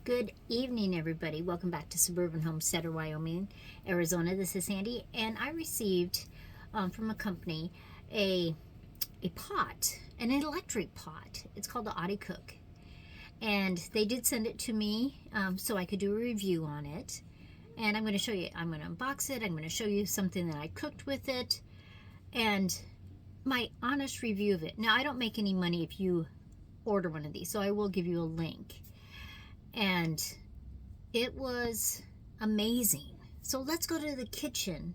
Good evening, everybody. Welcome back to Suburban Homesteader, Wyoming, Arizona. This is Sandi, and I received from a company a pot, an electric pot. It's called the Audecook, and they did send it to me so I could do a review on it. And I'm going to show you. I'm going to unbox it. I'm going to show you something that I cooked with it, and my honest review of it. Now, I don't make any money if you order one of these, so I will give you a link. And it was amazing. So let's go to the kitchen,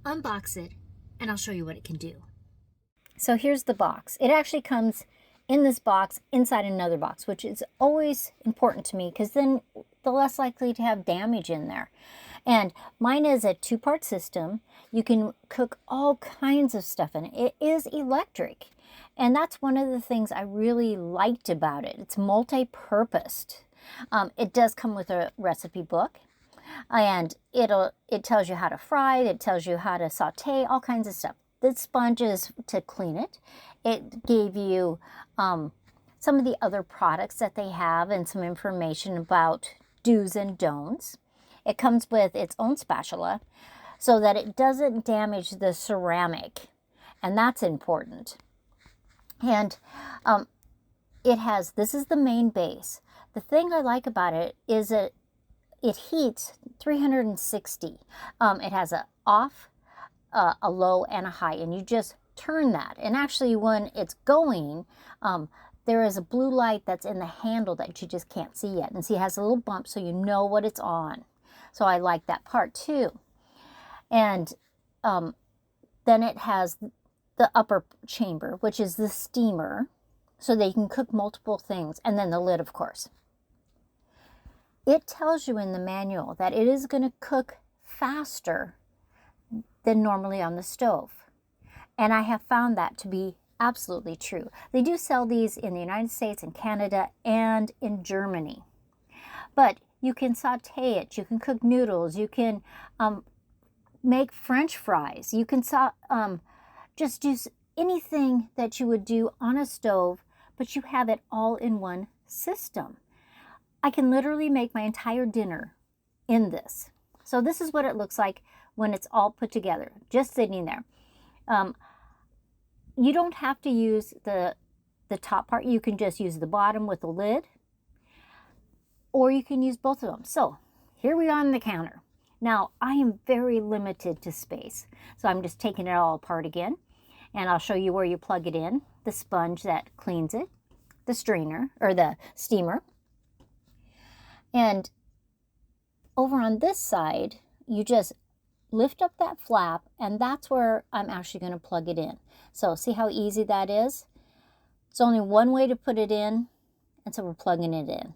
unbox it, and I'll show you what it can do. So here's the box. It actually comes in this box inside another box, which is always important to me because then the less likely to have damage in there. And mine is a two-part system. You can cook all kinds of stuff in it. It is electric. And that's one of the things I really liked about it. It's multi-purposed. It does come with a recipe book, and it tells you how to fry, it tells you how to saute, all kinds of stuff. The sponge is to clean it. It gave you some of the other products that they have and some information about do's and don'ts. It comes with its own spatula so that it doesn't damage the ceramic, and that's important. And this is the main base. The thing I like about it is that it heats 360. It has an off, a low, and a high, and you just turn that. And actually, when it's going, there is a blue light that's in the handle that you just can't see yet. And see, it has a little bump so you know what it's on. So I like that part too. And then it has the upper chamber, which is the steamer, so that you can cook multiple things, and then the lid, of course. It tells you in the manual that it is going to cook faster than normally on the stove. And I have found that to be absolutely true. They do sell these in the United States and Canada and in Germany. But you can saute it, you can cook noodles, you can make French fries, you can just do anything that you would do on a stove, but you have it all in one system. I can literally make my entire dinner in this. So this is what it looks like when it's all put together, just sitting there. You don't have to use the top part. You can just use the bottom with the lid, or you can use both of them. So here we are on the counter. Now, I am very limited to space, so I'm just taking it all apart again, and I'll show you where you plug it in, the sponge that cleans it, the strainer, or the steamer. And over on this side, you just lift up that flap, and that's where I'm actually going to plug it in. So see how easy that is? It's only one way to put it in, and so we're plugging it in.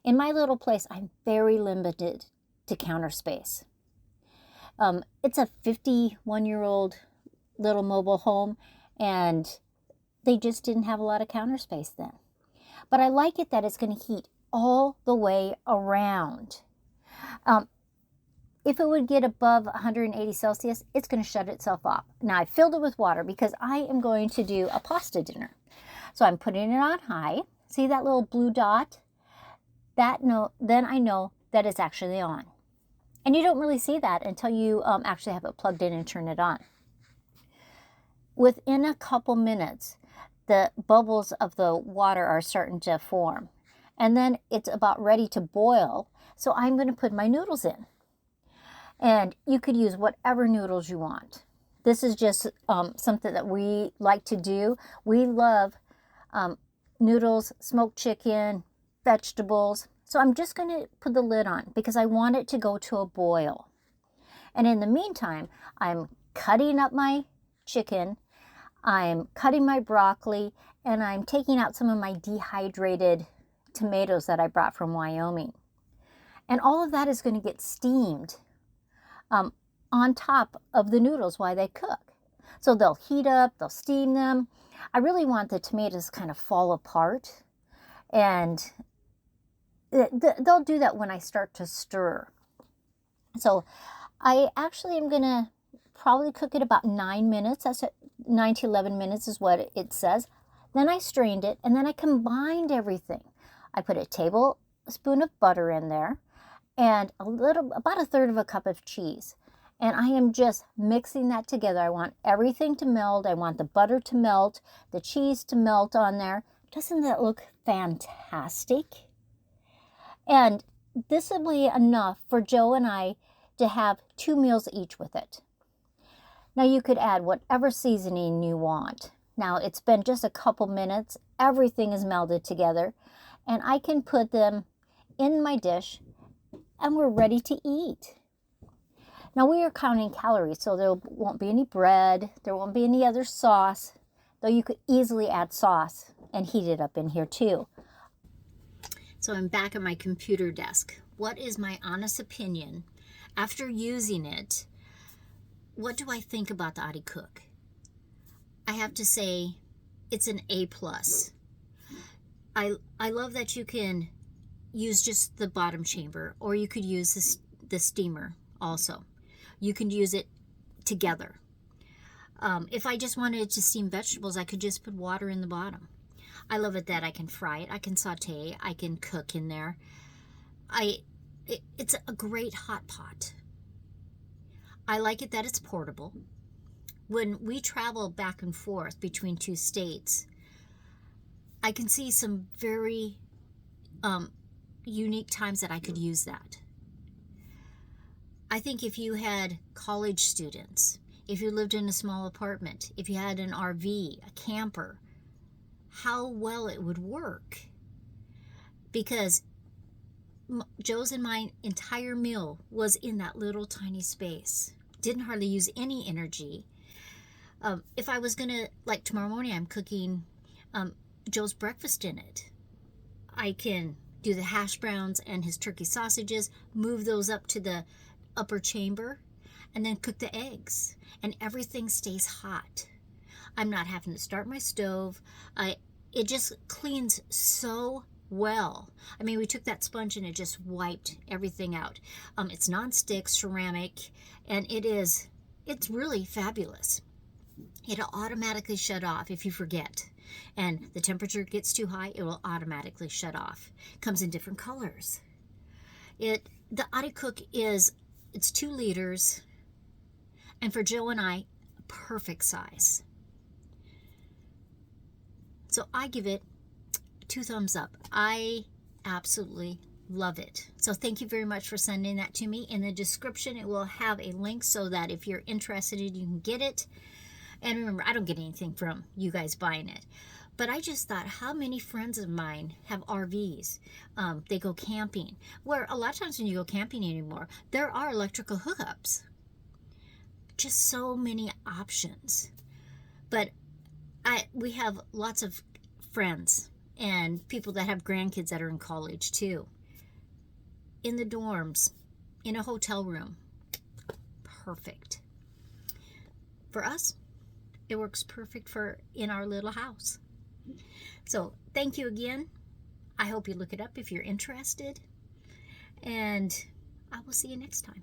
In my little place, I'm very limited to counter space. It's a 51-year-old little mobile home, and they just didn't have a lot of counter space then. But I like it that it's going to heat all the way around. If it would get above 180 Celsius, it's going to shut itself off. Now, I filled it with water because I am going to do a pasta dinner. So I'm putting it on high. See that little blue dot? Then I know that it's actually on. And you don't really see that until you actually have it plugged in and turn it on. Within a couple minutes, the bubbles of the water are starting to form. And then it's about ready to boil. So I'm going to put my noodles in. And you could use whatever noodles you want. This is just something that we like to do. We love noodles, smoked chicken, vegetables. So I'm just going to put the lid on because I want it to go to a boil. And in the meantime, I'm cutting up my chicken, I'm cutting my broccoli, and I'm taking out some of my dehydrated tomatoes that I brought from Wyoming. And all of that is going to get steamed on top of the noodles while they cook. So they'll heat up, they'll steam them. I really want the tomatoes to kind of fall apart, and they'll do that when I start to stir. So I actually am going to probably cook it about 9 minutes. That's 9 to 11 minutes is what it says. Then I strained it, and then I combined everything. I put a spoon of butter in there and about a third of a cup of cheese. And I am just mixing that together. I want everything to melt. I want the butter to melt, the cheese to melt on there. Doesn't that look fantastic? And this will be enough for Joe and I to have 2 meals each with it. Now you could add whatever seasoning you want. Now it's been just a couple minutes. Everything is melded together. And I can put them in my dish and we're ready to eat. Now we are counting calories, so there won't be any bread, there won't be any other sauce, though you could easily add sauce and heat it up in here too. So I'm back at my computer desk. What is my honest opinion? After using it, what do I think about the Audecook? I have to say it's an A+. I love that you can use just the bottom chamber, or you could use the steamer also. You can use it together. If I just wanted to steam vegetables, I could just put water in the bottom. I love it that I can fry it, I can saute, I can cook in there. It's a great hot pot. I like it that it's portable. When we travel back and forth between 2 states, I can see some very unique times that I could use that. I think if you had college students, if you lived in a small apartment, if you had an RV, a camper, how well it would work. Because Joe's and my entire meal was in that little tiny space. Didn't hardly use any energy. If I was gonna, like tomorrow morning, I'm cooking Joe's breakfast in it. I can do the hash browns and his turkey sausages, move those up to the upper chamber, and then cook the eggs, and everything stays hot. I'm not having to start my stove. It just cleans so well. I mean, we took that sponge and it just wiped everything out. It's non-stick, ceramic, and it's really fabulous. It'll automatically shut off if you forget, and the temperature gets too high, it will automatically shut off. It comes in different colors. The Audecook it's 2 liters, and for Joe and I, perfect size. So I give it 2 thumbs up. I absolutely love it. So thank you very much for sending that to me. In the description, it will have a link so that if you're interested, you can get it. And remember, I don't get anything from you guys buying it. But I just thought, how many friends of mine have RVs? They go camping. Where a lot of times when you go camping anymore, there are electrical hookups. Just so many options. But we have lots of friends and people that have grandkids that are in college too. In the dorms, in a hotel room. Perfect. For us, it works perfect in our little house. So thank you again. I hope you look it up if you're interested. And I will see you next time.